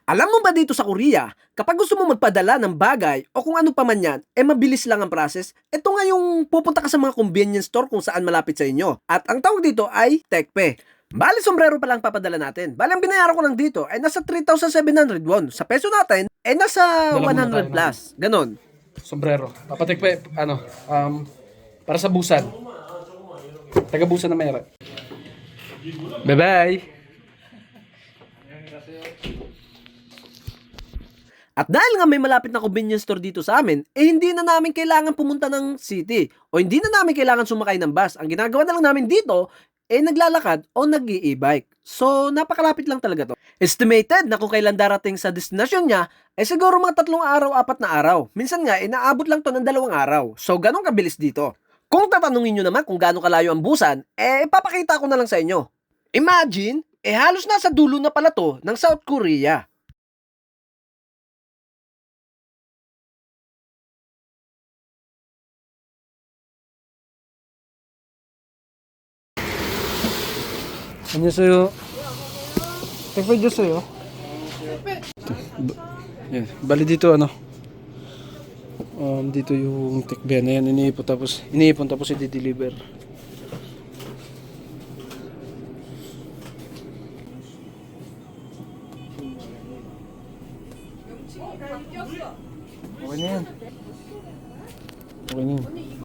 Alam mo ba dito sa Korea, kapag gusto mo magpadala ng bagay o kung ano pa man yan, mabilis lang ang process. Ito nga yung pupunta ka sa mga convenience store kung saan malapit sa inyo. At ang tawag dito ay Tekpe. Bali, sombrero pa lang papadala natin. Bali, ang binayaran ko lang dito ay nasa 3,700 won. Sa peso natin, nasa Dala muna tayo 100 plus. Ganon. sombrero. Papatik pa, para sa busan. Taga busan na mayroon. Bye-bye! At dahil nga may malapit na convenience store dito sa amin, hindi na namin kailangan pumunta ng city o hindi na namin kailangan sumakay ng bus. Ang ginagawa na lang namin dito, naglalakad o nag e-bike. So, napakalapit lang talaga to. Estimated na kung kailan darating sa destinasyon niya, siguro mga 3 araw, 4 na araw. Minsan nga, naabot lang to ng 2 araw. So, ganun kabilis dito. Kung tatanungin nyo naman kung gaano kalayo ang Busan, ipapakita ko na lang sa inyo. Imagine, halos nasa dulo na pala to ng South Korea. 안녕하세요. 택배 줬어요. Yan. Bali dito dito yung tikbe na yan iniipon tapos i-deliver. Okay na yan. Okay na yan.